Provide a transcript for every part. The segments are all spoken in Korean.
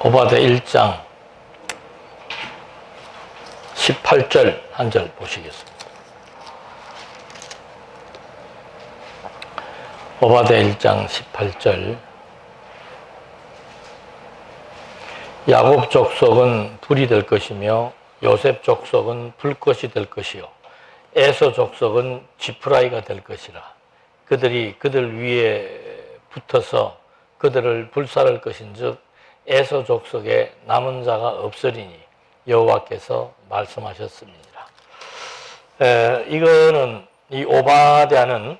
오바댜 1장 18절 한 절 보시겠습니다. 오바댜 1장 18절 야곱 족속은 불이 될 것이며 요셉 족속은 불꽃이 될 것이요 에서 족속은 지푸라기가 될 것이라. 그들이 그들 위에 붙어서 그들을 불살할 것인즉 에서 족속에 남은 자가 없으리니 여호와께서 말씀하셨습니다. 이거는 이 오바댜는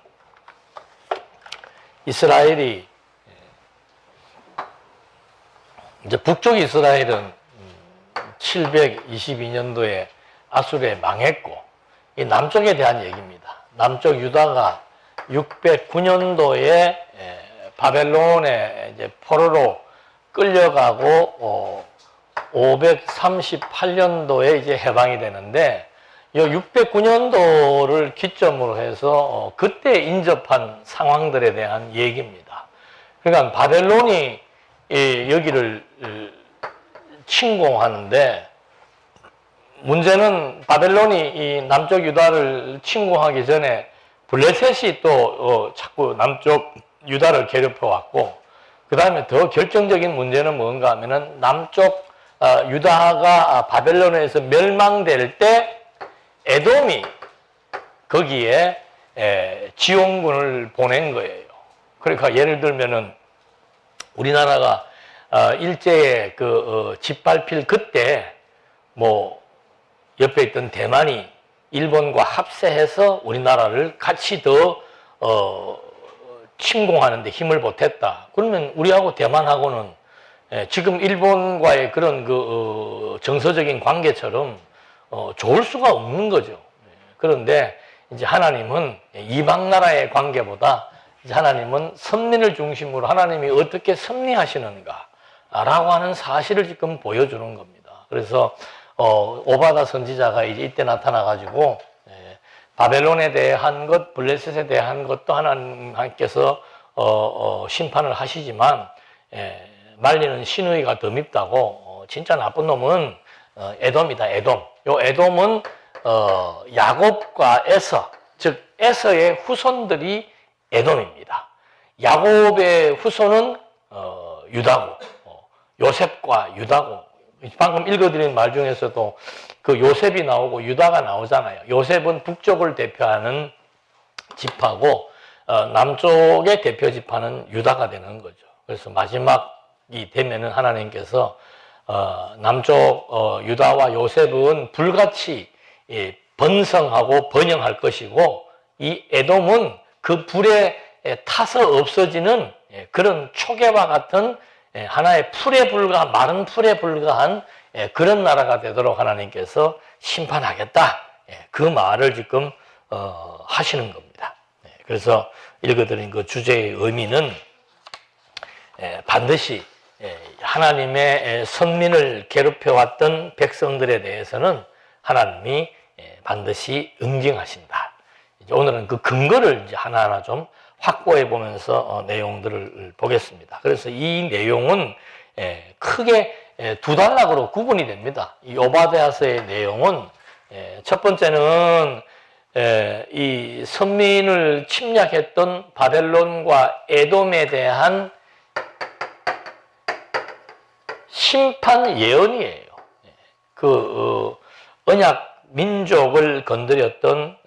이스라엘이 이제 북쪽 이스라엘은 722년도에 아수르에 망했고 이 남쪽에 대한 얘기입니다. 남쪽 유다가 609년도에 바벨론에 이제 포로로 끌려가고 538년도에 이제 해방이 되는데 이 609년도를 기점으로 해서 그때 인접한 상황들에 대한 얘기입니다. 그러니까 바벨론이 여기를 침공하는데 문제는 바벨론이 이 남쪽 유다를 침공하기 전에 블레셋이 또 자꾸 남쪽 유다를 괴롭혀 왔고 그 다음에 더 결정적인 문제는 뭔가 하면은 남쪽 유다가 바벨론에서 멸망될 때 에돔이 거기에 지원군을 보낸 거예요. 그러니까 예를 들면은 우리나라가 일제에 짓밟힐 그때 뭐 옆에 있던 대만이 일본과 합세해서 우리나라를 같이 더 침공하는데 힘을 보탰다. 그러면 우리하고 대만하고는 지금 일본과의 그런 정서적인 관계처럼 좋을 수가 없는 거죠. 그런데 이제 하나님은 이방 나라의 관계보다 이제 하나님은 선민을 중심으로 하나님이 어떻게 섭리하시는가 라고 하는 사실을 지금 보여주는 겁니다. 그래서 오바댜 선지자가 이제 이때 나타나가지고 바벨론에 대한 것, 블레셋에 대한 것도 하나님께서 심판을 하시지만 말리는 시누이가 더 밉다고 진짜 나쁜 놈은 에돔이다. 에돔. 요 에돔은 야곱과 에서, 즉 에서의 후손들이 에돔입니다. 야곱의 후손은 유다고 요셉과 유다고 방금 읽어드린 말 중에서도 그 요셉이 나오고 유다가 나오잖아요. 요셉은 북쪽을 대표하는 지파고 남쪽의 대표 지파는 유다가 되는 거죠. 그래서 마지막이 되면은 하나님께서 남쪽 유다와 요셉은 불같이 번성하고 번영할 것이고 이 에돔은 그 불에 타서 없어지는 그런 초계와 같은 하나의 풀에 불과 마른 풀에 불과한 그런 나라가 되도록 하나님께서 심판하겠다. 그 말을 지금 하시는 겁니다. 그래서 읽어드린 그 주제의 의미는 반드시 하나님의 선민을 괴롭혀왔던 백성들에 대해서는 하나님이 반드시 응징하신다. 오늘은 그 근거를 이제 하나하나 좀 확보해 보면서 내용들을 보겠습니다. 그래서 이 내용은 크게 두 단락으로 구분이 됩니다. 이 오바댜서의 내용은 첫 번째는 이 선민을 침략했던 바벨론과 에돔에 대한 심판 예언이에요. 그 언약 민족을 건드렸던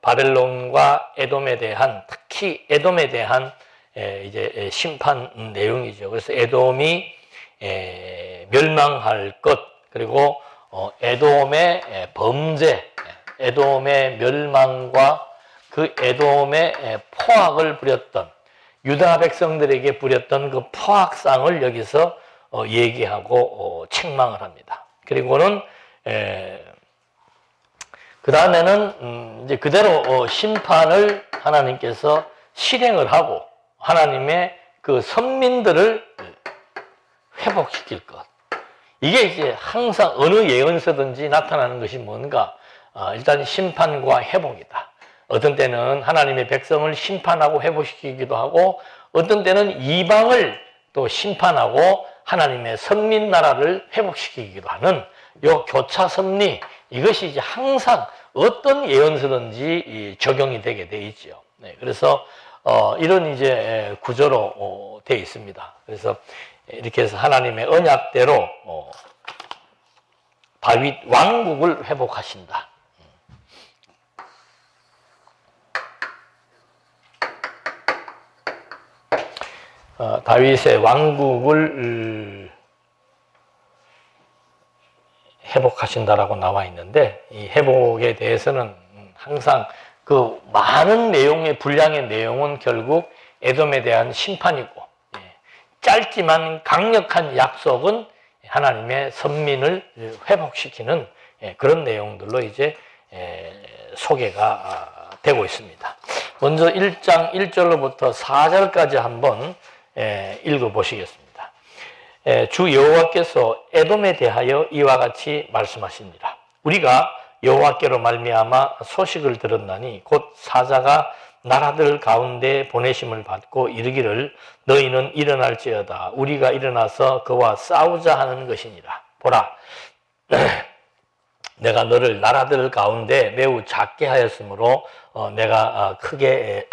바벨론과 에돔에 대한, 특히 에돔에 대한 이제 심판 내용이죠. 그래서 에돔이 멸망할 것, 그리고 에돔의 범죄, 에돔의 멸망과 그 에돔의 포악을 부렸던 유다 백성들에게 부렸던 그 포악상을 여기서 얘기하고 책망을 합니다. 그리고는 그 다음에는 이제 그대로 심판을 하나님께서 실행을 하고 하나님의 그 선민들을 회복시킬 것. 이게 이제 항상 어느 예언서든지 나타나는 것이 뭔가 일단 심판과 회복이다. 어떤 때는 하나님의 백성을 심판하고 회복시키기도 하고 어떤 때는 이방을 또 심판하고 하나님의 선민나라를 회복시키기도 하는 요 교차 섭리, 이것이 이제 항상 어떤 예언서든지 적용이 되게 돼 있죠. 네, 그래서 이런 이제 구조로 되어 있습니다. 그래서 이렇게 해서 하나님의 언약대로 다윗 왕국을 회복하신다. 다윗의 왕국을 회복하신다라고 나와 있는데, 이 회복에 대해서는 항상 그 많은 내용의 분량의 내용은 결국 에돔에 대한 심판이고, 짧지만 강력한 약속은 하나님의 선민을 회복시키는 그런 내용들로 이제 소개가 되고 있습니다. 먼저 1장 1절로부터 4절까지 한번 읽어보시겠습니다. 주 여호와께서 에돔에 대하여 이와 같이 말씀하십니다. 우리가 여호와께로 말미암아 소식을 들었나니 곧 사자가 나라들 가운데 보내심을 받고 이르기를 너희는 일어날지어다. 우리가 일어나서 그와 싸우자 하는 것이니라. 보라, 내가 너를 나라들 가운데 매우 작게 하였으므로 내가 크게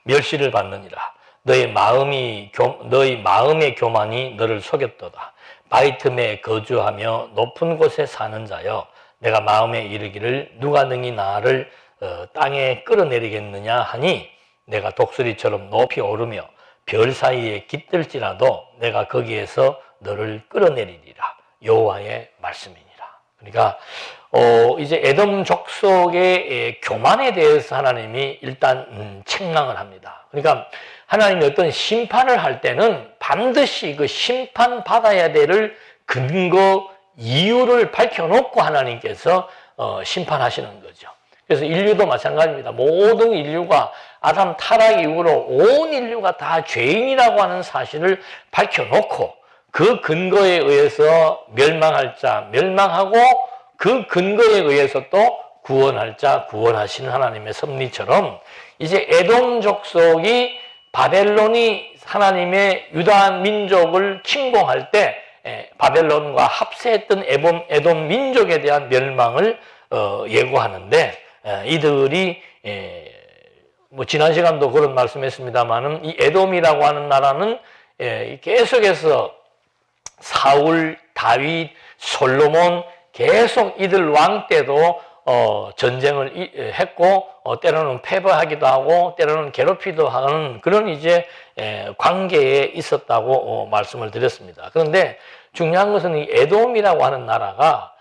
멸시를 받느니라. 너희 마음의 교만이 너를 속였도다. 바위 틈에 거주하며 높은 곳에 사는 자여, 내가 마음에 이르기를 누가 능히 나를 땅에 끌어내리겠느냐 하니 내가 독수리처럼 높이 오르며 별 사이에 깃들지라도 내가 거기에서 너를 끌어내리리라. 여호와의 말씀이니라. 그러니까 이제 에돔 족속의 교만에 대해서 하나님이 일단 책망을 합니다. 그러니까 하나님이 어떤 심판을 할 때는 반드시 그 심판받아야 될 근거, 이유를 밝혀놓고 하나님께서 심판하시는 거죠. 그래서 인류도 마찬가지입니다. 모든 인류가 아담 타락 이후로 온 인류가 다 죄인이라고 하는 사실을 밝혀놓고 그 근거에 의해서 멸망할 자 멸망하고 그 근거에 의해서 또 구원할 자 구원하시는 하나님의 섭리처럼 이제 에돔 족속이 바벨론이 하나님의 유다 민족을 침공할 때 바벨론과 합세했던 에돔 민족에 대한 멸망을 예고하는데, 이들이 뭐 지난 시간도 그런 말씀했습니다만은 이 에돔이라고 하는 나라는 계속해서 사울, 다윗, 솔로몬 계속 이들 왕 때도 전쟁을 했고 때로는 패배하기도 하고 때로는 괴롭히기도 하는 그런 이제 관계에 있었다고 말씀을 드렸습니다. 그런데 중요한 것은 이 에돔이라고 하는 나라가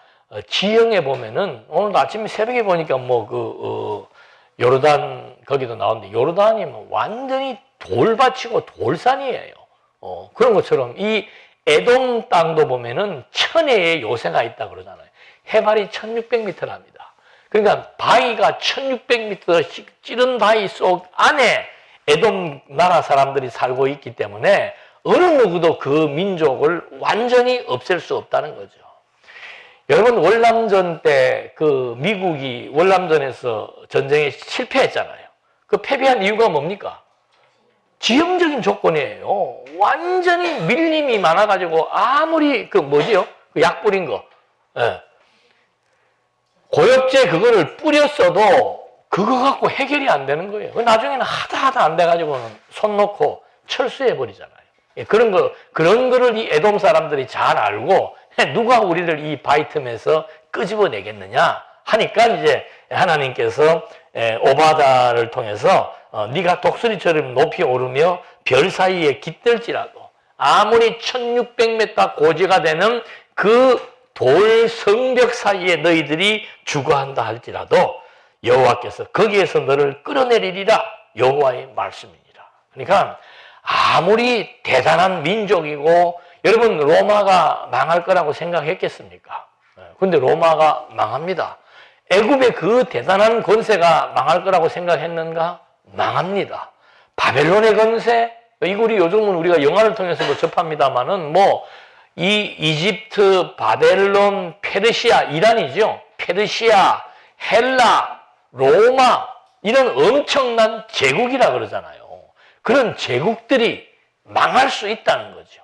지형에 보면은 오늘 아침에 새벽에 보니까 뭐 요르단 거기도 나오는데 요르단이 뭐 완전히 돌밭이고 돌산이에요. 그런 것처럼 이 에돔 땅도 보면은 천혜의 요새가 있다 그러잖아요. 해발이 1600m랍니다. 그러니까 바위가 1600m 찌른 바위 속 안에 에돔 나라 사람들이 살고 있기 때문에 어느 누구도 그 민족을 완전히 없앨 수 없다는 거죠. 여러분, 월남전 때 그 미국이 월남전에서 전쟁에 실패했잖아요. 그 패배한 이유가 뭡니까? 지형적인 조건이에요. 완전히 밀림이 많아가지고 아무리 그 약 뿌린 거, 고엽제 그거를 뿌렸어도 그거 갖고 해결이 안 되는 거예요. 나중에는 하다 안 돼가지고는 손 놓고 철수해버리잖아요. 그런 거를 이 에돔 사람들이 잘 알고 누가 우리를 이 바위 틈에서 끄집어내겠느냐 하니까 이제 하나님께서 오바다를 통해서 네가 독수리처럼 높이 오르며 별 사이에 깃들지라도 아무리 1600m 고지가 되는 그 돌 성벽 사이에 너희들이 주거한다 할지라도 여호와께서 거기에서 너를 끌어내리리라. 여호와의 말씀이니라. 그러니까 아무리 대단한 민족이고 여러분 로마가 망할 거라고 생각했겠습니까? 근데 로마가 망합니다. 애굽의 그 대단한 권세가 망할 거라고 생각했는가? 망합니다. 바벨론의 권세, 이거리 요즘은 우리가 영화를 통해서도 접합니다만은 이 이집트, 바벨론, 페르시아, 이란이죠. 페르시아, 헬라, 로마 이런 엄청난 제국이라 그러잖아요. 그런 제국들이 망할 수 있다는 거죠.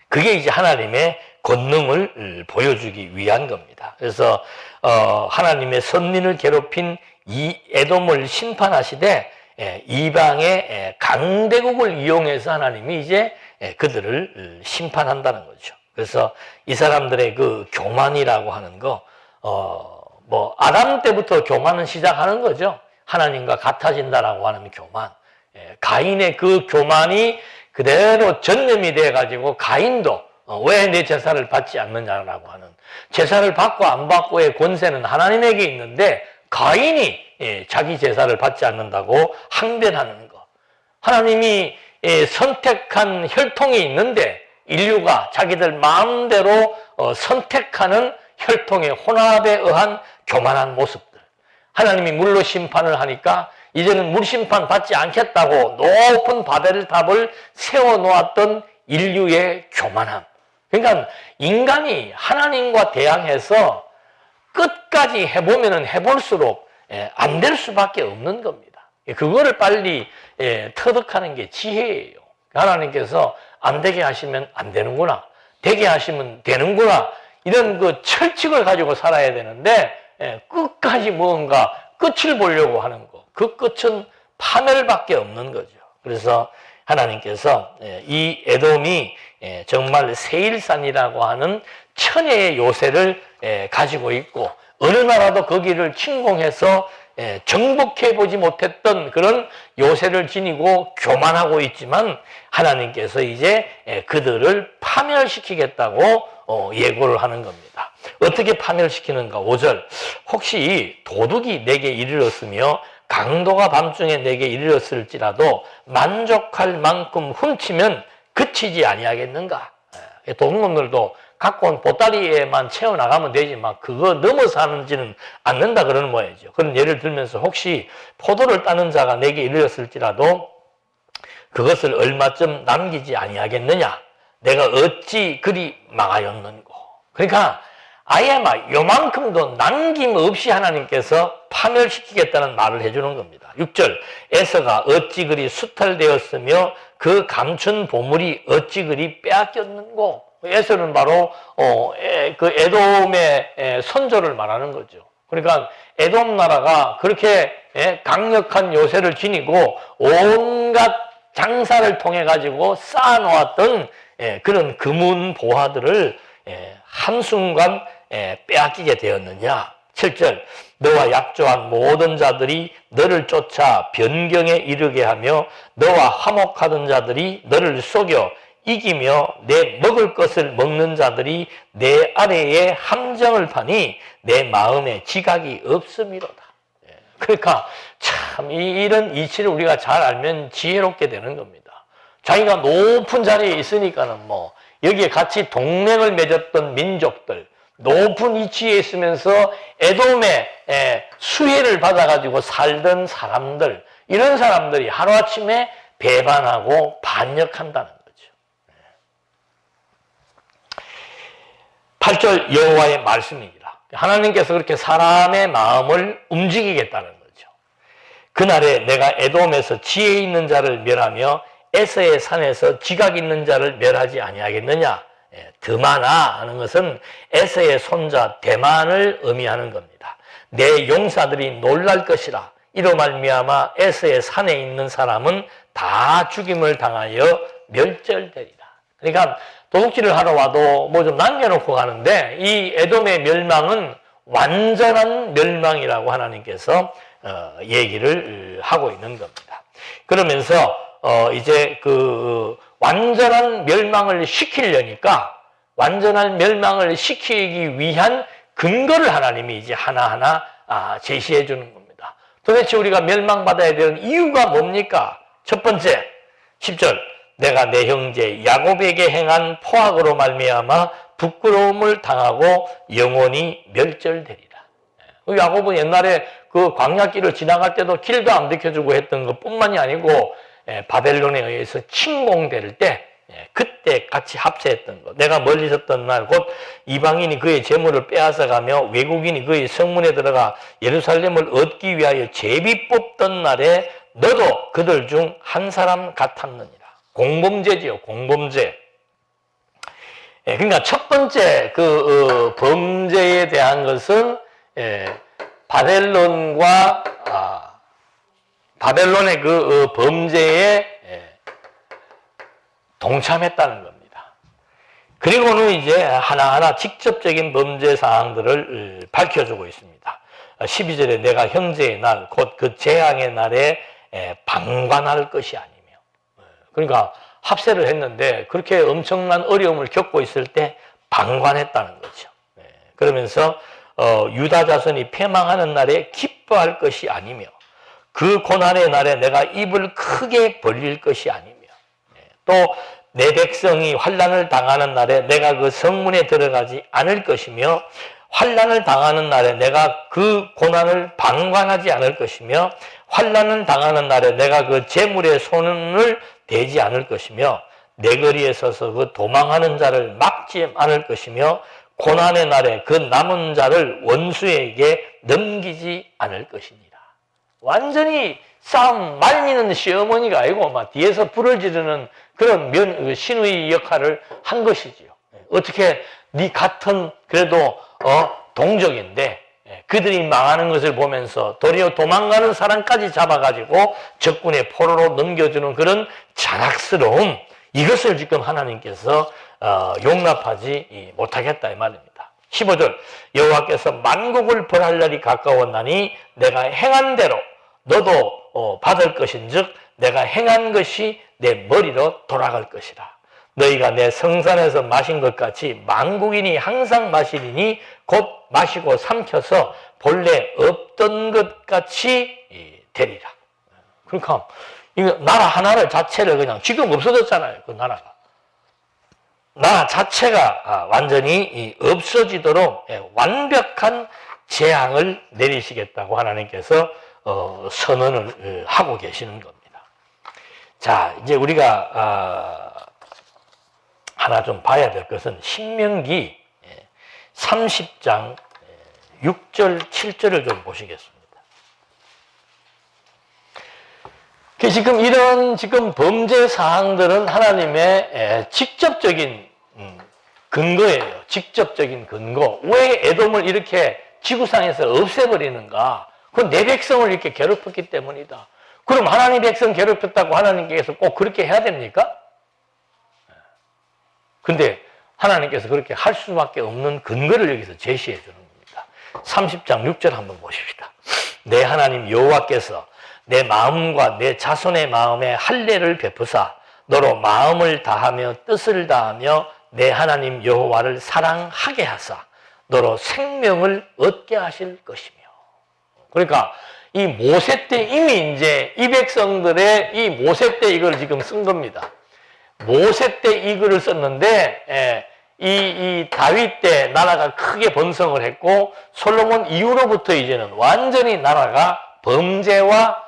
그게 이제 하나님의 권능을 보여주기 위한 겁니다. 그래서 하나님의 선민을 괴롭힌 이 에돔을 심판하시되 이방의 강대국을 이용해서 하나님이 이제 그들을 심판한다는 거죠. 그래서 이 사람들의 그 교만이라고 하는 거, 뭐 아담 때부터 교만은 시작하는 거죠. 하나님과 같아진다라고 하는 교만. 가인의 그 교만이 그대로 전염이 돼가지고 가인도 왜 내 제사를 받지 않느냐라고 하는, 제사를 받고 안 받고의 권세는 하나님에게 있는데 가인이 자기 제사를 받지 않는다고 항변하는 거. 하나님이 선택한 혈통이 있는데 인류가 자기들 마음대로 선택하는 혈통의 혼합에 의한 교만한 모습들. 하나님이 물로 심판을 하니까 이제는 물 심판 받지 않겠다고 높은 바벨탑을 세워놓았던 인류의 교만함. 그러니까 인간이 하나님과 대항해서 끝까지 해보면 해볼수록 안 될 수밖에 없는 겁니다. 그거를 빨리 터득하는 게 지혜예요. 하나님께서 안 되게 하시면 안 되는구나, 되게 하시면 되는구나, 이런 그 철칙을 가지고 살아야 되는데 끝까지 뭔가 끝을 보려고 하는 거, 그 끝은 파멸밖에 없는 거죠. 그래서 하나님께서 이 에돔이 정말 세일산이라고 하는 천혜의 요새를 가지고 있고 어느 나라도 거기를 침공해서 정복해보지 못했던 그런 요새를 지니고 교만하고 있지만 하나님께서 이제 그들을 파멸시키겠다고 예고를 하는 겁니다. 어떻게 파멸시키는가? 5절. 혹시 도둑이 내게 이르렀으며 강도가 밤중에 내게 이르렀을지라도 만족할 만큼 훔치면 그치지 아니하겠는가? 도둑놈들도 갖고 온 보따리에만 채워나가면 되지만 그거 넘어서 하는지는 않는다 그러는 모양이죠. 그런 예를 들면서 혹시 포도를 따는 자가 내게 이르렀을지라도 그것을 얼마쯤 남기지 아니하겠느냐? 내가 어찌 그리 망하였는고. 그러니까 아예 막 요만큼도 남김없이 하나님께서 파멸시키겠다는 말을 해주는 겁니다. 6절. 에서가 어찌 그리 수탈되었으며 그 감춘 보물이 어찌 그리 빼앗겼는고. 에서는 바로 그 에돔의 선조를 말하는 거죠. 그러니까 에돔 나라가 그렇게 강력한 요새를 지니고 온갖 장사를 통해 가지고 쌓아놓았던 그런 금은 보화들을 한순간 빼앗기게 되었느냐. 7절. 너와 약조한 모든 자들이 너를 쫓아 변경에 이르게 하며 너와 화목하던 자들이 너를 속여 이기며 내 먹을 것을 먹는 자들이 내 아래에 함정을 파니 내 마음에 지각이 없음이로다. 그러니까 참 이런 이치를 우리가 잘 알면 지혜롭게 되는 겁니다. 자기가 높은 자리에 있으니까는 뭐 여기에 같이 동맹을 맺었던 민족들, 높은 위치에 있으면서 에돔의 수혜를 받아가지고 살던 사람들, 이런 사람들이 하루아침에 배반하고 반역한다는 거죠. 8절 여호와의 말씀이니라. 하나님께서 그렇게 사람의 마음을 움직이겠다는 거죠. 그날에 내가 에돔에서 지혜 있는 자를 멸하며 에서의 산에서 지각 있는 자를 멸하지 아니하겠느냐. 드마나 하는 것은 에서의 손자 대만을 의미하는 겁니다. 내 용사들이 놀랄 것이라. 이로 말미암아 에서의 산에 있는 사람은 다 죽임을 당하여 멸절되리라. 그러니까 도둑질을 하러 와도 뭐 좀 남겨놓고 가는데 이 에돔의 멸망은 완전한 멸망이라고 하나님께서 얘기를 하고 있는 겁니다. 그러면서 이제 그 완전한 멸망을 시키려니까 완전한 멸망을 시키기 위한 근거를 하나님이 이제 하나하나 제시해 주는 겁니다. 도대체 우리가 멸망받아야 되는 이유가 뭡니까? 첫 번째, 10절. 내가 내 형제 야곱에게 행한 포악으로 말미암아 부끄러움을 당하고 영원히 멸절되리라. 야곱은 옛날에 그 광야길을 지나갈 때도 길도 안 비켜주고 했던 것뿐만이 아니고 바벨론에 의해서 침공될 때 그때 같이 합세했던 것. 내가 멀리 있었던 날 곧 이방인이 그의 재물을 빼앗아가며 외국인이 그의 성문에 들어가 예루살렘을 얻기 위하여 제비 뽑던 날에 너도 그들 중 한 사람 같았느니라. 공범죄지요, 공범죄. 그러니까 첫 번째 범죄에 대한 것은 바벨론과 바벨론의 범죄에 동참했다는 겁니다. 그리고는 이제 하나하나 직접적인 범죄 사항들을 밝혀주고 있습니다. 12절에 내가 형제의 날, 곧 그 재앙의 날에 방관할 것이 아니며. 그러니까 합세를 했는데 그렇게 엄청난 어려움을 겪고 있을 때 방관했다는 거죠. 그러면서 유다 자손이 패망하는 날에 기뻐할 것이 아니며 그 고난의 날에 내가 입을 크게 벌릴 것이 아니며 또 내 백성이 환난을 당하는 날에 내가 그 성문에 들어가지 않을 것이며 환난을 당하는 날에 내가 그 고난을 방관하지 않을 것이며 환난을 당하는 날에 내가 그 재물에 손을 대지 않을 것이며 내 거리에 서서 그 도망하는 자를 막지 않을 것이며 고난의 날에 그 남은 자를 원수에게 넘기지 않을 것이니라. 완전히 싸움 말리는 시어머니가 아니고 막 뒤에서 불을 지르는 그런 신의 역할을 한 것이지요. 어떻게 네 같은 그래도 동족인데 그들이 망하는 것을 보면서 도리어 도망가는 사람까지 잡아가지고 적군의 포로로 넘겨주는 그런 잔악스러움, 이것을 지금 하나님께서 용납하지 못하겠다 이 말입니다. 15절 여호와께서 만국을 벌할 날이 가까웠나니 내가 행한 대로 너도 받을 것인즉 내가 행한 것이 내 머리로 돌아갈 것이라. 너희가 내 성산에서 마신 것 같이 만국인이 항상 마시리니 곧 마시고 삼켜서 본래 없던 것 같이 되리라. 그러니까 이거 나라 하나를 자체를 그냥 지금 없어졌잖아요. 그 나라가. 나라 자체가 완전히 없어지도록 완벽한 재앙을 내리시겠다고 하나님께서 선언을 하고 계시는 겁니다. 자, 이제 우리가 하나 좀 봐야 될 것은 신명기 30장 6절, 7절을 좀 보시겠습니다. 지금 이런 범죄 사항들은 하나님의 직접적인 근거예요. 직접적인 근거. 왜 에돔을 이렇게 지구상에서 없애버리는가? 그건 내 백성을 이렇게 괴롭혔기 때문이다. 그럼 하나님 백성 괴롭혔다고 하나님께서 꼭 그렇게 해야 됩니까? 근데 하나님께서 그렇게 할 수밖에 없는 근거를 여기서 제시해 주는 겁니다. 30장 6절 한번 보십시다. 내 하나님 여호와께서 내 마음과 내 자손의 마음에 할례를 베푸사 너로 마음을 다하며 뜻을 다하며 내 하나님 여호와를 사랑하게 하사 너로 생명을 얻게 하실 것이며. 그러니까 이 모세 때 이미 이제 이 백성들의 이 모세 때 이걸 지금 쓴 겁니다. 모세 때 이 글을 썼는데 이 다윗 때 나라가 크게 번성을 했고 솔로몬 이후로부터 이제는 완전히 나라가 범죄와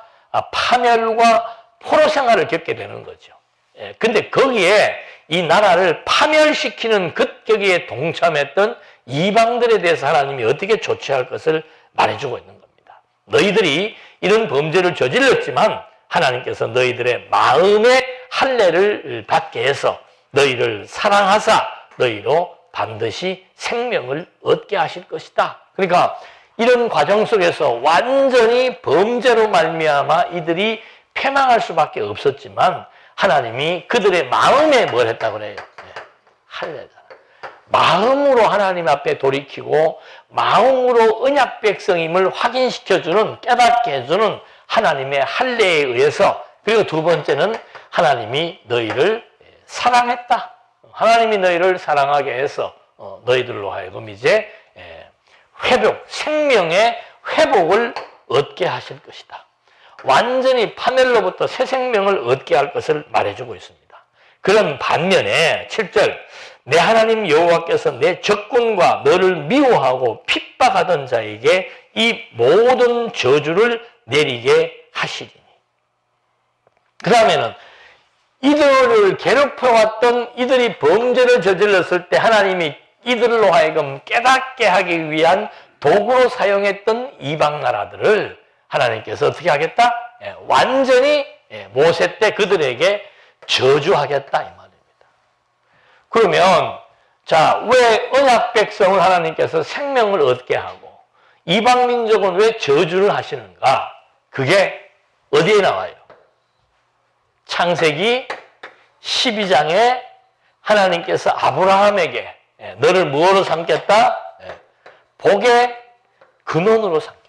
파멸과 포로 생활을 겪게 되는 거죠. 근데 거기에 이 나라를 파멸시키는 급격기에 동참했던 이방들에 대해서 하나님이 어떻게 조치할 것을 말해주고 있는 겁니다. 너희들이 이런 범죄를 저질렀지만 하나님께서 너희들의 마음의 할례를 받게 해서 너희를 사랑하사 너희로 반드시 생명을 얻게 하실 것이다. 그러니까 이런 과정 속에서 완전히 범죄로 말미암아 이들이 패망할 수밖에 없었지만 하나님이 그들의 마음에 뭘 했다고 그래요? 할례잖아. 마음으로 하나님 앞에 돌이키고 마음으로 언약 백성임을 확인시켜주는, 깨닫게 해주는 하나님의 할례에 의해서, 그리고 두 번째는 하나님이 너희를 사랑했다. 하나님이 너희를 사랑하게 해서 너희들로 하여금 이제 회복, 생명의 회복을 얻게 하실 것이다. 완전히 파멸로부터 새 생명을 얻게 할 것을 말해주고 있습니다. 그런 반면에 7절 내 하나님 여호와께서 내 적군과 너를 미워하고 핍박하던 자에게 이 모든 저주를 내리게 하시리니. 그 다음에는 이들을 괴롭혀왔던 이들이 범죄를 저질렀을 때 하나님이 이들로 하여금 깨닫게 하기 위한 도구로 사용했던 이방 나라들을 하나님께서 어떻게 하겠다? 완전히 모세 때 그들에게 저주하겠다 이 말입니다. 그러면 자, 왜 언약 백성을 하나님께서 생명을 얻게 하고 이방 민족은 왜 저주를 하시는가? 그게 어디에 나와요? 창세기 12장에 하나님께서 아브라함에게 너를 무엇으로 삼겠다? 복의 근원으로 삼겠다.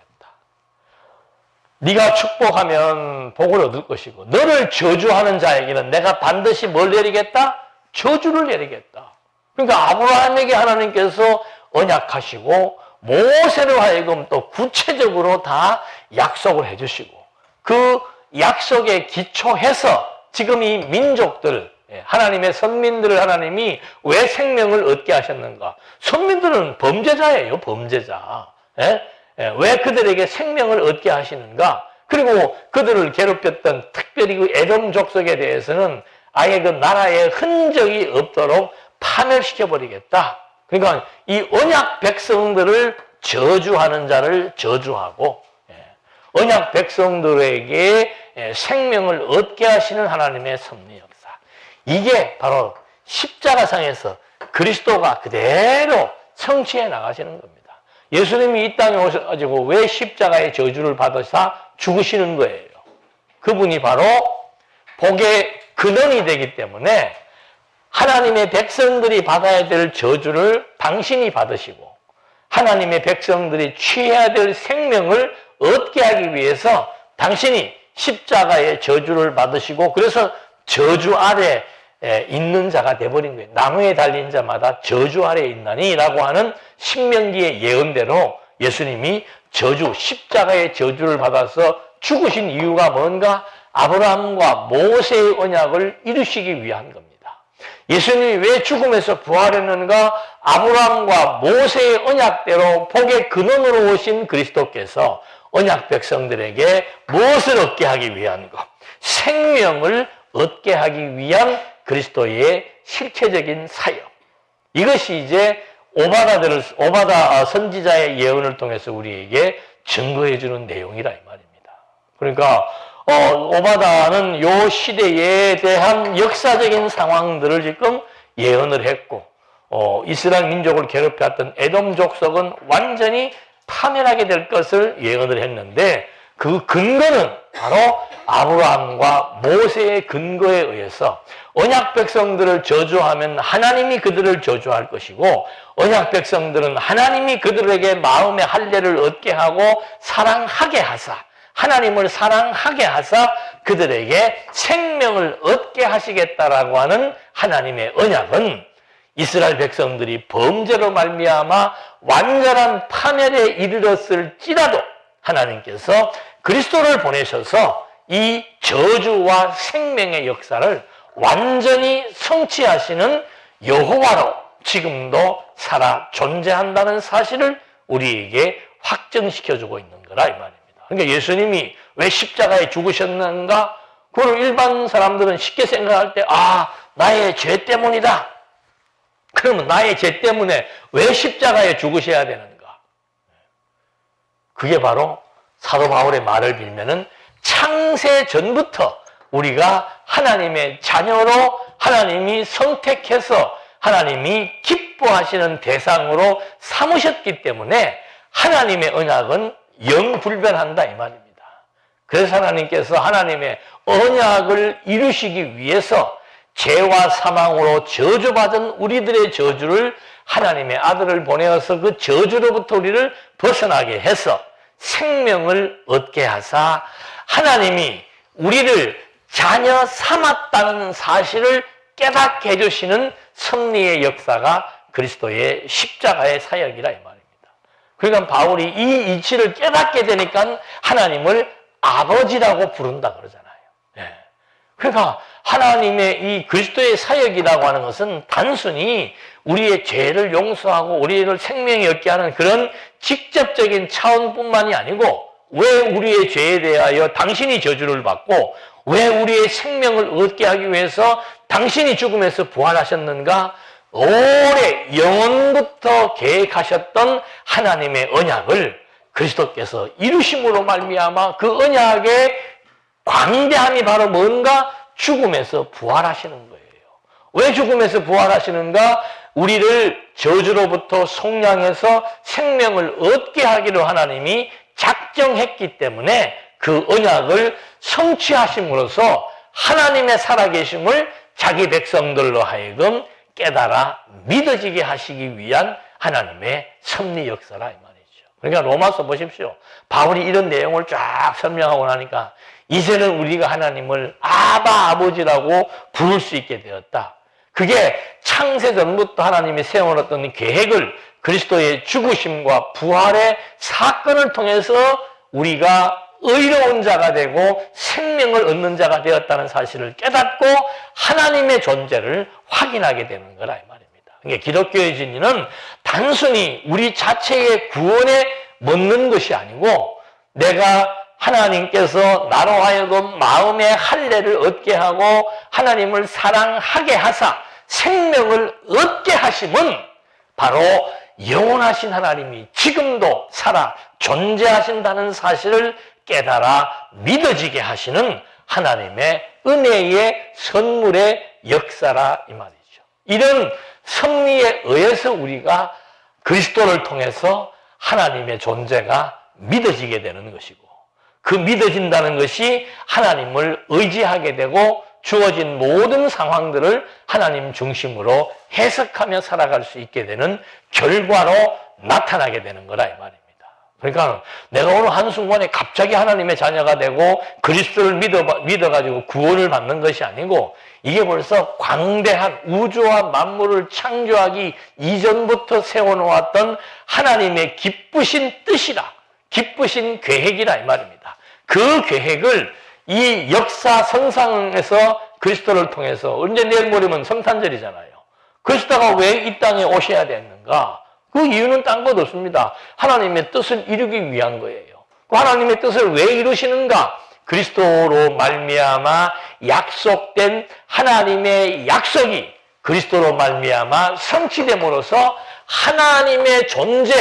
네가 축복하면 복을 얻을 것이고 너를 저주하는 자에게는 내가 반드시 뭘 내리겠다? 저주를 내리겠다. 그러니까 아브라함에게 하나님께서 언약하시고 모세로 하여금 또 구체적으로 다 약속을 해주시고 그 약속에 기초해서 지금 이 민족들, 하나님의 선민들을 하나님이 왜 생명을 얻게 하셨는가? 선민들은 범죄자예요, 범죄자. 왜 그들에게 생명을 얻게 하시는가? 그리고 그들을 괴롭혔던 특별히 그 에돔 족속에 대해서는 아예 그 나라의 흔적이 없도록 파멸시켜버리겠다. 그러니까 이 언약 백성들을 저주하는 자를 저주하고 언약 백성들에게 생명을 얻게 하시는 하나님의 섭리 역사. 이게 바로 십자가상에서 그리스도가 그대로 성취해 나가시는 겁니다. 예수님이 이 땅에 오셔가지고 왜 십자가의 저주를 받으사 죽으시는 거예요? 그분이 바로 복의 근원이 되기 때문에 하나님의 백성들이 받아야 될 저주를 당신이 받으시고 하나님의 백성들이 취해야 될 생명을 얻게 하기 위해서 당신이 십자가의 저주를 받으시고 그래서 저주 아래 있는 자가 되어버린 거예요. 나무에 달린 자마다 저주 아래에 있나니 라고 하는 신명기의 예언대로 예수님이 십자가의 저주를 받아서 죽으신 이유가 뭔가? 아브라함과 모세의 언약을 이루시기 위한 겁니다. 예수님이 왜 죽음에서 부활했는가? 아브라함과 모세의 언약대로 복의 근원으로 오신 그리스도께서 언약 백성들에게 무엇을 얻게 하기 위한 것? 생명을 얻게 하기 위한 그리스도의 실체적인 사역. 이것이 이제 오바다 선지자의 예언을 통해서 우리에게 증거해 주는 내용이라 이 말입니다. 그러니까 오바다는 요 시대에 대한 역사적인 상황들을 지금 예언을 했고 이스라엘 민족을 괴롭혔던 에돔 족속은 완전히 파멸하게 될 것을 예언을 했는데 그 근거는 바로 아브라함과 모세의 근거에 의해서 언약 백성들을 저주하면 하나님이 그들을 저주할 것이고 언약 백성들은 하나님이 그들에게 마음의 할례를 얻게 하고 사랑하게 하사 하나님을 사랑하게 하사 그들에게 생명을 얻게 하시겠다라고 하는 하나님의 언약은 이스라엘 백성들이 범죄로 말미암아 완전한 파멸에 이르렀을지라도 하나님께서 그리스도를 보내셔서 이 저주와 생명의 역사를 완전히 성취하시는 여호와로 지금도 살아 존재한다는 사실을 우리에게 확정시켜주고 있는 거라 이 말입니다. 그러니까 예수님이 왜 십자가에 죽으셨는가? 그걸 일반 사람들은 쉽게 생각할 때 나의 죄 때문이다. 그러면 나의 죄 때문에 왜 십자가에 죽으셔야 되는가? 그게 바로 사도 바울의 말을 빌면은 창세 전부터 우리가 하나님의 자녀로 하나님이 선택해서 하나님이 기뻐하시는 대상으로 삼으셨기 때문에 하나님의 언약은 영불변한다 이 말입니다. 그래서 하나님께서 하나님의 언약을 이루시기 위해서 죄와 사망으로 저주받은 우리들의 저주를 하나님의 아들을 보내어서 그 저주로부터 우리를 벗어나게 해서 생명을 얻게 하사 하나님이 우리를 자녀 삼았다는 사실을 깨닫게 해주시는 섭리의 역사가 그리스도의 십자가의 사역이라 이 말입니다. 그러니까 바울이 이 이치를 깨닫게 되니까 하나님을 아버지라고 부른다 그러잖아요. 그러니까 하나님의 이 그리스도의 사역이라고 하는 것은 단순히 우리의 죄를 용서하고 우리를 생명이 얻게 하는 그런 직접적인 차원뿐만이 아니고 왜 우리의 죄에 대하여 당신이 저주를 받고 왜 우리의 생명을 얻게 하기 위해서 당신이 죽음에서 부활하셨는가? 오래 영원부터 계획하셨던 하나님의 언약을 그리스도께서 이루심으로 말미암아 그 언약의 광대함이 바로 뭔가? 죽음에서 부활하시는 거예요. 왜 죽음에서 부활하시는가? 우리를 저주로부터 속량해서 생명을 얻게 하기로 하나님이 작정했기 때문에 그 언약을 성취하심으로써 하나님의 살아계심을 자기 백성들로 하여금 깨달아 믿어지게 하시기 위한 하나님의 섭리 역사라 이 말이죠. 그러니까 로마서 보십시오. 바울이 이런 내용을 쫙 설명하고 나니까 이제는 우리가 하나님을 아바 아버지라고 부를 수 있게 되었다. 그게 창세전부터 하나님이 세워놨던 계획을 그리스도의 죽으심과 부활의 사건을 통해서 우리가 의로운 자가 되고 생명을 얻는 자가 되었다는 사실을 깨닫고 하나님의 존재를 확인하게 되는 거라 이 말입니다. 그러니까 기독교의 진리는 단순히 우리 자체의 구원에 묻는 것이 아니고 내가 하나님께서 나로 하여금 마음의 할례를 얻게 하고 하나님을 사랑하게 하사 생명을 얻게 하심은 바로 영원하신 하나님이 지금도 살아 존재하신다는 사실을 깨달아 믿어지게 하시는 하나님의 은혜의 선물의 역사라 이 말이죠. 이런 섭리에 의해서 우리가 그리스도를 통해서 하나님의 존재가 믿어지게 되는 것이고 그 믿어진다는 것이 하나님을 의지하게 되고 주어진 모든 상황들을 하나님 중심으로 해석하며 살아갈 수 있게 되는 결과로 나타나게 되는 거라 이 말입니다. 그러니까 내가 오늘 한순간에 갑자기 하나님의 자녀가 되고 그리스도를 믿어가지고 구원을 받는 것이 아니고 이게 벌써 광대한 우주와 만물을 창조하기 이전부터 세워놓았던 하나님의 기쁘신 뜻이라, 기쁘신 계획이라 이 말입니다. 그 계획을 이 역사 선상에서 그리스도를 통해서 언제 내일 모레면 성탄절이잖아요. 그리스도가 왜 이 땅에 오셔야 됐는가? 그 이유는 딴 것 없습니다. 하나님의 뜻을 이루기 위한 거예요. 그 하나님의 뜻을 왜 이루시는가? 그리스도로 말미암아 약속된 하나님의 약속이 그리스도로 말미암아 성취됨으로써 하나님의 존재,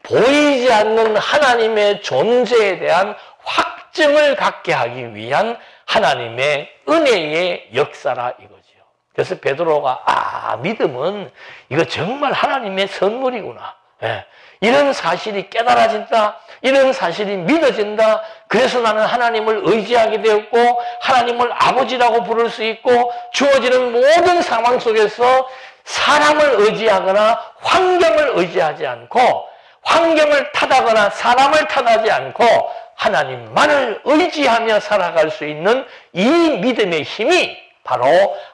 보이지 않는 하나님의 존재에 대한 확증을 갖게 하기 위한 하나님의 은혜의 역사라 이거죠. 그래서 베드로가 믿음은 이거 정말 하나님의 선물이구나. 예. 이런 사실이 깨달아진다. 이런 사실이 믿어진다. 그래서 나는 하나님을 의지하게 되었고 하나님을 아버지라고 부를 수 있고 주어지는 모든 상황 속에서 사람을 의지하거나 환경을 의지하지 않고 환경을 탓하거나 사람을 탓하지 않고 하나님만을 의지하며 살아갈 수 있는 이 믿음의 힘이 바로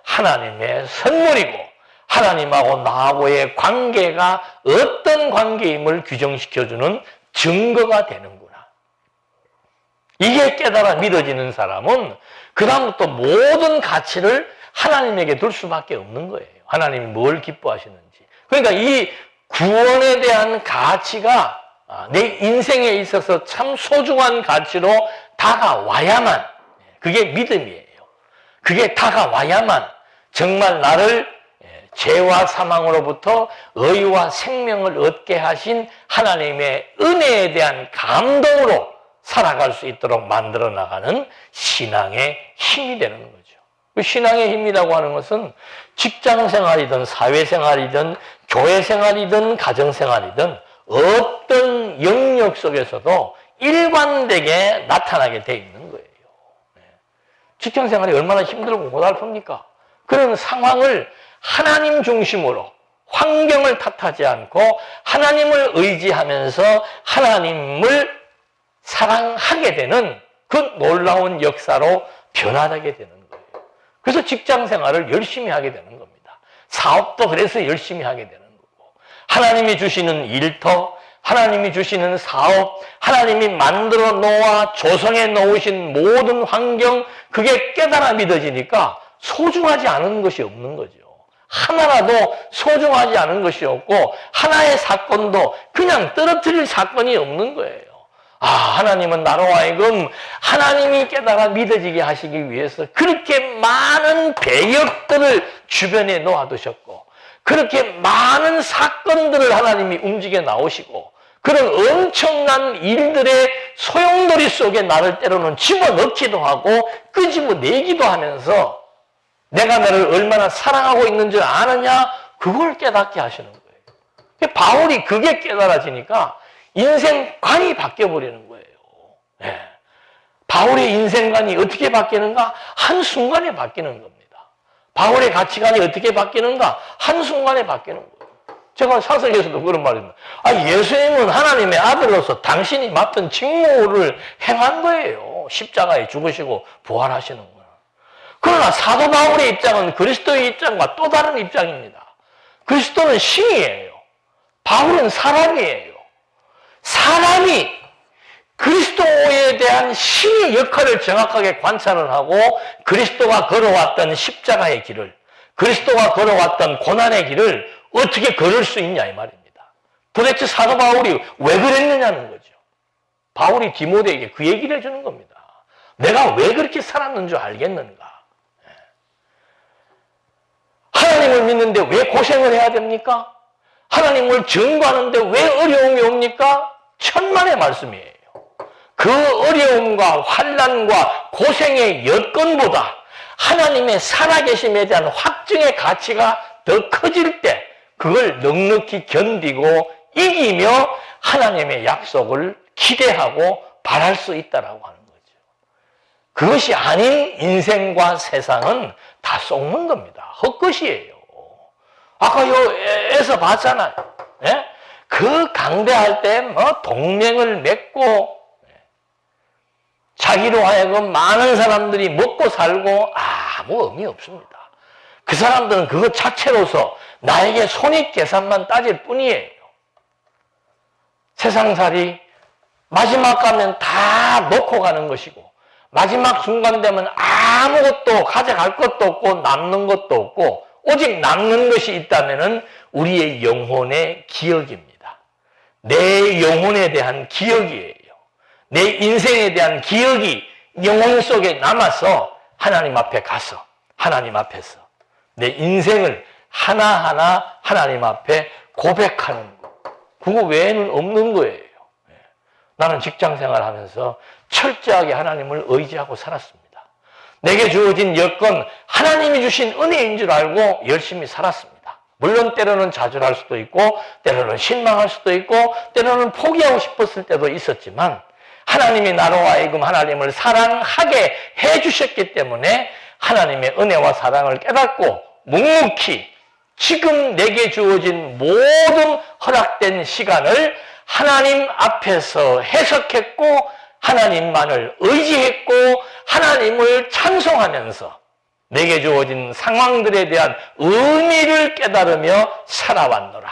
하나님의 선물이고 하나님하고 나하고의 관계가 어떤 관계임을 규정시켜주는 증거가 되는구나. 이게 깨달아 믿어지는 사람은 그 다음부터 모든 가치를 하나님에게 둘 수밖에 없는 거예요. 하나님이 뭘 기뻐하시는지. 그러니까 이 구원에 대한 가치가 내 인생에 있어서 참 소중한 가치로 다가와야만, 그게 믿음이에요. 그게 다가와야만 정말 나를 죄와 사망으로부터 의와 생명을 얻게 하신 하나님의 은혜에 대한 감동으로 살아갈 수 있도록 만들어 나가는 신앙의 힘이 되는 거죠. 그 신앙의 힘이라고 하는 것은 직장생활이든 사회생활이든 교회생활이든 가정생활이든 어떤 영역 속에서도 일관되게 나타나게 돼 있는 거예요. 직장생활이 얼마나 힘들고 고달픕니까? 그런 상황을 하나님 중심으로 환경을 탓하지 않고 하나님을 의지하면서 하나님을 사랑하게 되는 그 놀라운 역사로 변화되게 되는 거예요. 그래서 직장생활을 열심히 하게 되는 겁니다. 사업도 그래서 열심히 하게 되는 거고 하나님이 주시는 일터, 하나님이 주시는 사업, 하나님이 만들어 놓아 조성해 놓으신 모든 환경, 그게 깨달아 믿어지니까 소중하지 않은 것이 없는 거죠. 하나라도 소중하지 않은 것이 없고 하나의 사건도 그냥 떨어뜨릴 사건이 없는 거예요. 하나님은 나로 하여금 하나님이 깨달아 믿어지게 하시기 위해서 그렇게 많은 배역들을 주변에 놓아두셨고 그렇게 많은 사건들을 하나님이 움직여 나오시고 그런 엄청난 일들의 소용돌이 속에 나를 때로는 집어넣기도 하고 끄집어내기도 하면서 내가 너를 얼마나 사랑하고 있는 줄 아느냐? 그걸 깨닫게 하시는 거예요. 바울이 그게 깨달아지니까 인생관이 바뀌어버리는 거예요. 네. 바울의 인생관이 어떻게 바뀌는가? 한순간에 바뀌는 겁니다. 바울의 가치관이 어떻게 바뀌는가? 한순간에 바뀌는 거예요. 제가 사석에서도 그런 말입니다. 예수님은 하나님의 아들로서 당신이 맡은 직무를 행한 거예요. 십자가에 죽으시고 부활하시는 거예요. 그러나 사도 바울의 입장은 그리스도의 입장과 또 다른 입장입니다. 그리스도는 신이에요. 바울은 사람이에요. 사람이 그리스도에 대한 신의 역할을 정확하게 관찰을 하고 그리스도가 걸어왔던 십자가의 길을, 그리스도가 걸어왔던 고난의 길을 어떻게 걸을 수 있냐 이 말입니다. 도대체 사도 바울이 왜 그랬느냐는 거죠. 바울이 디모데에게 그 얘기를 해주는 겁니다. 내가 왜 그렇게 살았는 줄 알겠는가? 하나님을 믿는데 왜 고생을 해야 됩니까? 하나님을 증거하는데 왜 어려움이 옵니까? 천만의 말씀이에요. 그 어려움과 환난과 고생의 여건보다 하나님의 살아계심에 대한 확증의 가치가 더 커질 때 그걸 넉넉히 견디고 이기며 하나님의 약속을 기대하고 바랄 수 있다라고 하는 거죠. 그것이 아닌 인생과 세상은 다 속는 겁니다. 헛것이에요. 아까 에서 봤잖아요. 예? 그 강대할 때 동맹을 맺고 자기로 하여금 많은 사람들이 먹고 살고 아무 의미 없습니다. 그 사람들은 그것 자체로서 나에게 손익계산만 따질 뿐이에요. 세상살이 마지막 가면 다 놓고 가는 것이고 마지막 순간 되면 아무것도 가져갈 것도 없고 남는 것도 없고 오직 남는 것이 있다면 우리의 영혼의 기억입니다. 내 영혼에 대한 기억이에요. 내 인생에 대한 기억이 영혼 속에 남아서 하나님 앞에 가서 하나님 앞에서 내 인생을 하나하나 하나님 앞에 고백하는 것. 그거 외에는 없는 거예요. 나는 직장생활 하면서 철저하게 하나님을 의지하고 살았습니다. 내게 주어진 여건 하나님이 주신 은혜인 줄 알고 열심히 살았습니다. 물론 때로는 좌절할 수도 있고 때로는 실망할 수도 있고 때로는 포기하고 싶었을 때도 있었지만 하나님이 나로 하여금 하나님을 사랑하게 해주셨기 때문에 하나님의 은혜와 사랑을 깨닫고 묵묵히 지금 내게 주어진 모든 허락된 시간을 하나님 앞에서 해석했고 하나님만을 의지했고 하나님을 찬송하면서 내게 주어진 상황들에 대한 의미를 깨달으며 살아왔노라.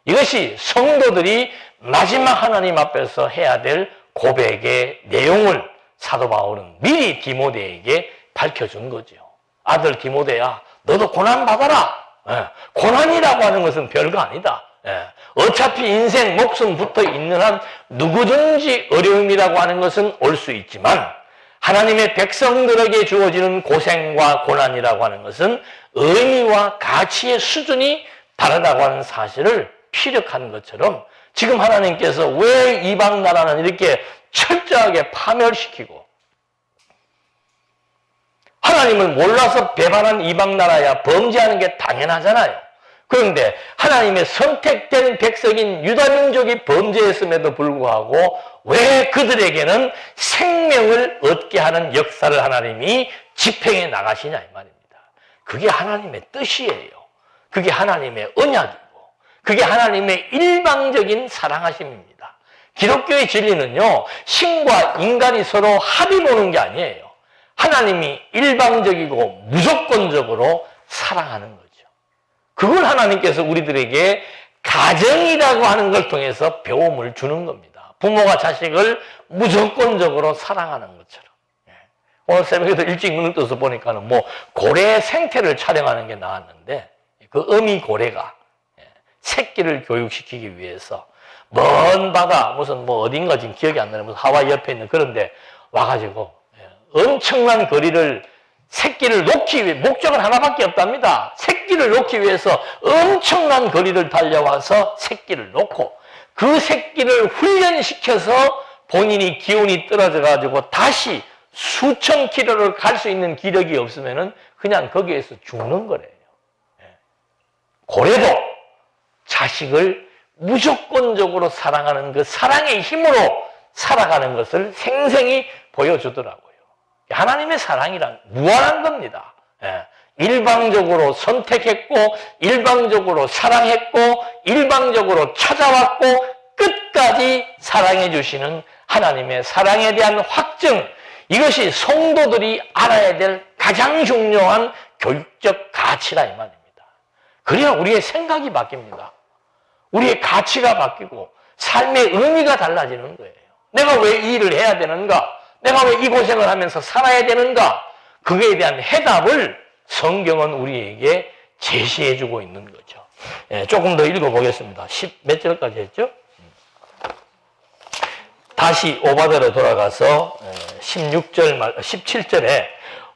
이것이 성도들이 마지막 하나님 앞에서 해야 될 고백의 내용을 사도 바울은 미리 디모데에게 밝혀준 거죠. 아들 디모데야, 너도 고난받아라. 고난이라고 하는 것은 별거 아니다. 어차피 인생 목숨 붙어 있는 한 누구든지 어려움이라고 하는 것은 올 수 있지만 하나님의 백성들에게 주어지는 고생과 고난이라고 하는 것은 의미와 가치의 수준이 다르다고 하는 사실을 피력한 것처럼 지금 하나님께서 왜 이방 나라는 이렇게 철저하게 파멸시키고 하나님을 몰라서 배반한 이방 나라야 범죄하는 게 당연하잖아요. 그런데 하나님의 선택된 백성인 유다민족이 범죄했음에도 불구하고 왜 그들에게는 생명을 얻게 하는 역사를 하나님이 집행해 나가시냐 이 말입니다. 그게 하나님의 뜻이에요. 그게 하나님의 언약이고 그게 하나님의 일방적인 사랑하심입니다. 기독교의 진리는요, 신과 인간이 서로 합의 보는 게 아니에요. 하나님이 일방적이고 무조건적으로 사랑하는 거죠. 그걸 하나님께서 우리들에게 가정이라고 하는 걸 통해서 배움을 주는 겁니다. 부모가 자식을 무조건적으로 사랑하는 것처럼. 오늘 새벽에도 일찍 눈을 떠서 보니까는 고래 생태를 촬영하는 게 나왔는데 그 어미 고래가 새끼를 교육시키기 위해서 먼 바다 무슨 어딘가 지금 기억이 안 나는 무슨 하와이 옆에 있는 그런데 와가지고 엄청난 거리를 새끼를 놓기 위해 목적은 하나밖에 없답니다. 새끼를 놓기 위해서 엄청난 거리를 달려와서 새끼를 놓고 그 새끼를 훈련시켜서 본인이 기운이 떨어져 가지고 다시 수천 킬로를 갈 수 있는 기력이 없으면은 그냥 거기에서 죽는 거래요. 고래도 자식을 무조건적으로 사랑하는 그 사랑의 힘으로 살아가는 것을 생생히 보여주더라고요. 하나님의 사랑이란 무한한 겁니다. 일방적으로 선택했고, 일방적으로 사랑했고, 일방적으로 찾아왔고, 끝까지 사랑해 주시는 하나님의 사랑에 대한 확증, 이것이 성도들이 알아야 될 가장 중요한 교육적 가치라 이 말입니다. 그래야 우리의 생각이 바뀝니다. 우리의 가치가 바뀌고 삶의 의미가 달라지는 거예요. 내가 왜 이 일을 해야 되는가? 내가 왜 이 고생을 하면서 살아야 되는가? 그거에 대한 해답을 성경은 우리에게 제시해주고 있는 거죠. 조금 더 읽어보겠습니다. 10 몇 절까지 했죠? 다시 오바데로 돌아가서 17절에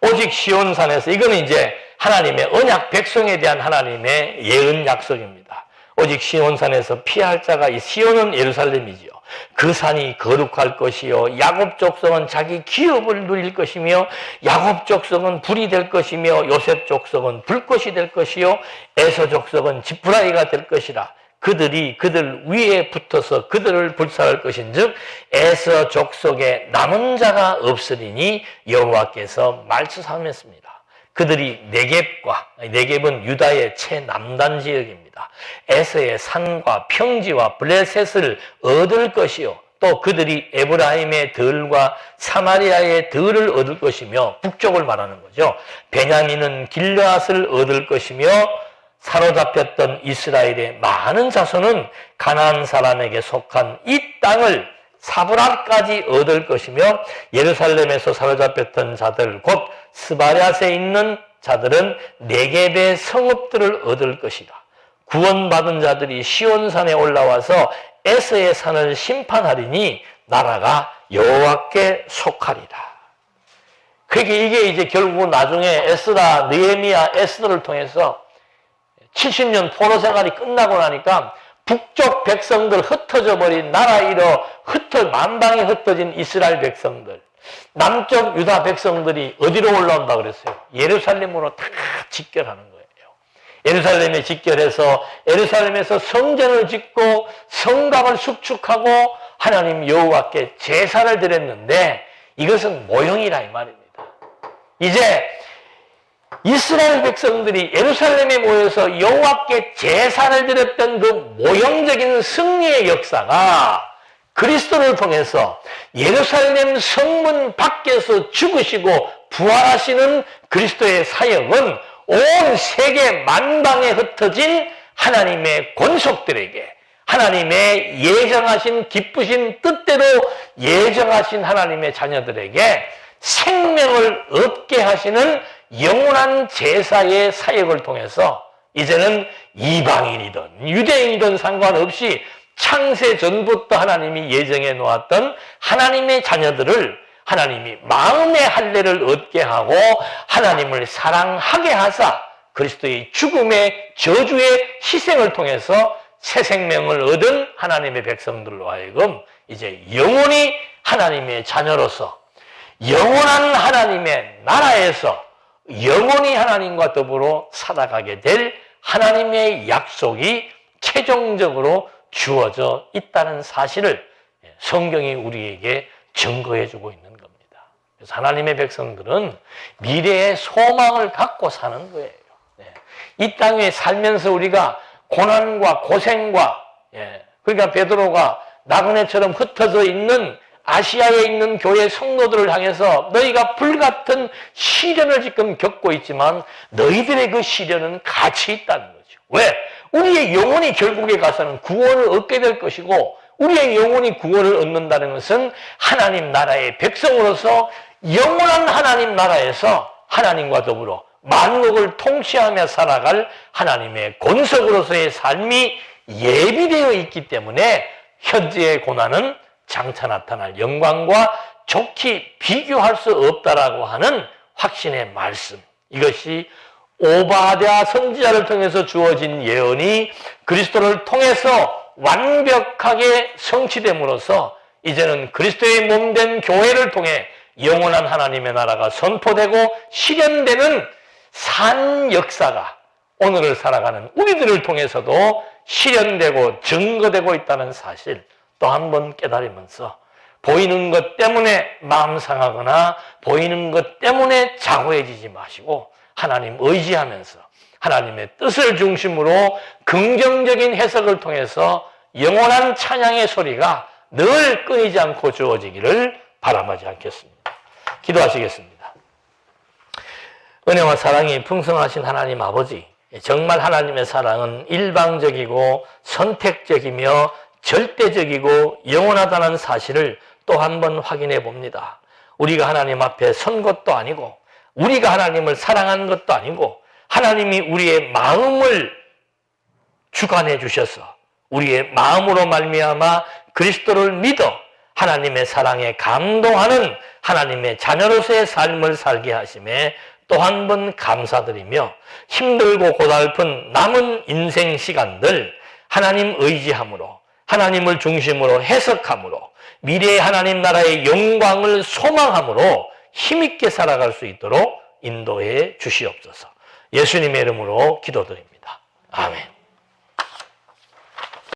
오직 시온산에서, 이거는 이제 하나님의 언약 백성에 대한 하나님의 예언 약속입니다. 오직 시온산에서 피할 자가, 이 시온은 예루살렘이지요. 그 산이 거룩할 것이요, 야곱 족속은 자기 기업을 누릴 것이며, 야곱 족속은 불이 될 것이며, 요셉 족속은 불꽃이 될 것이요, 에서 족속은 지푸라기가 될 것이라. 그들이 그들 위에 붙어서 그들을 불살할 것인즉 에서 족속에 남은 자가 없으리니 여호와께서 말씀하셨습니다. 그들이 네겝은 유다의 최남단 지역입니다. 에서의 산과 평지와 블레셋을 얻을 것이요, 또 그들이 에브라임의 들과 사마리아의 들을 얻을 것이며, 북쪽을 말하는 거죠. 베냐민은 길르앗을 얻을 것이며, 사로잡혔던 이스라엘의 많은 자손은 가나안 사람에게 속한 이 땅을 사브랄까지 얻을 것이며, 예루살렘에서 사로잡혔던 자들 곧 스바랴스에 있는 자들은 네겝의 성읍들을 얻을 것이라. 구원받은 자들이 시온산에 올라와서 에서의 산을 심판하리니 나라가 여호와께 속하리라. 그러니까 이게 이제 결국 나중에 에스라, 느헤미야, 에스더를 통해서 70년 포로 생활이 끝나고 나니까 북쪽 백성들, 흩어져 버린 나라 잃어 만방에 흩어진 이스라엘 백성들, 남쪽 유다 백성들이 어디로 올라온다 그랬어요? 예루살렘으로 다 직결하는 거예요. 예루살렘에 직결해서 예루살렘에서 성전을 짓고 성곽을 수축하고 하나님 여호와께 제사를 드렸는데, 이것은 모형이라 이 말입니다. 이제 이스라엘 백성들이 예루살렘에 모여서 여호와께 제사를 드렸던 그 모형적인 승리의 역사가 그리스도를 통해서 예루살렘 성문 밖에서 죽으시고 부활하시는 그리스도의 사역은 온 세계 만방에 흩어진 하나님의 권속들에게, 하나님의 예정하신 기쁘신 뜻대로 예정하신 하나님의 자녀들에게 생명을 얻게 하시는 영원한 제사의 사역을 통해서 이제는 이방인이든 유대인이든 상관없이 창세 전부터 하나님이 예정해 놓았던 하나님의 자녀들을 하나님이 마음의 할례를 얻게 하고 하나님을 사랑하게 하사 그리스도의 죽음의 저주의 희생을 통해서 새 생명을 얻은 하나님의 백성들로 하여금 이제 영원히 하나님의 자녀로서 영원한 하나님의 나라에서 영원히 하나님과 더불어 살아가게 될 하나님의 약속이 최종적으로 주어져 있다는 사실을 성경이 우리에게 증거해주고 있는 겁니다. 그래서 하나님의 백성들은 미래의 소망을 갖고 사는 거예요. 이 땅에 살면서 우리가 고난과 고생과, 그러니까 베드로가 나그네처럼 흩어져 있는 아시아에 있는 교회 성도들을 향해서 너희가 불같은 시련을 지금 겪고 있지만 너희들의 그 시련은 가치 있다는 거죠. 왜? 우리의 영혼이 결국에 가서는 구원을 얻게 될 것이고, 우리의 영혼이 구원을 얻는다는 것은 하나님 나라의 백성으로서 영원한 하나님 나라에서 하나님과 더불어 만국을 통치하며 살아갈 하나님의 권속으로서의 삶이 예비되어 있기 때문에 현재의 고난은 장차 나타날 영광과 좋게 비교할 수 없다라고 하는 확신의 말씀, 이것이 오바댜 선지자를 통해서 주어진 예언이 그리스도를 통해서 완벽하게 성취됨으로써 이제는 그리스도의 몸된 교회를 통해 영원한 하나님의 나라가 선포되고 실현되는 산 역사가 오늘을 살아가는 우리들을 통해서도 실현되고 증거되고 있다는 사실 또 한 번 깨달으면서 보이는 것 때문에 마음 상하거나 보이는 것 때문에 자고해지지 마시고 하나님 의지하면서 하나님의 뜻을 중심으로 긍정적인 해석을 통해서 영원한 찬양의 소리가 늘 끊이지 않고 주어지기를 바람하지 않겠습니다. 기도하시겠습니다. 은혜와 사랑이 풍성하신 하나님 아버지, 정말 하나님의 사랑은 일방적이고 선택적이며 절대적이고 영원하다는 사실을 또 한 번 확인해 봅니다. 우리가 하나님 앞에 선 것도 아니고 우리가 하나님을 사랑한 것도 아니고 하나님이 우리의 마음을 주관해 주셔서 우리의 마음으로 말미암아 그리스도를 믿어 하나님의 사랑에 감동하는 하나님의 자녀로서의 삶을 살게 하심에 또 한 번 감사드리며 힘들고 고달픈 남은 인생 시간들 하나님 의지함으로 하나님을 중심으로 해석함으로 미래의 하나님 나라의 영광을 소망함으로 힘있게 살아갈 수 있도록 인도해 주시옵소서. 예수님의 이름으로 기도드립니다. 아멘.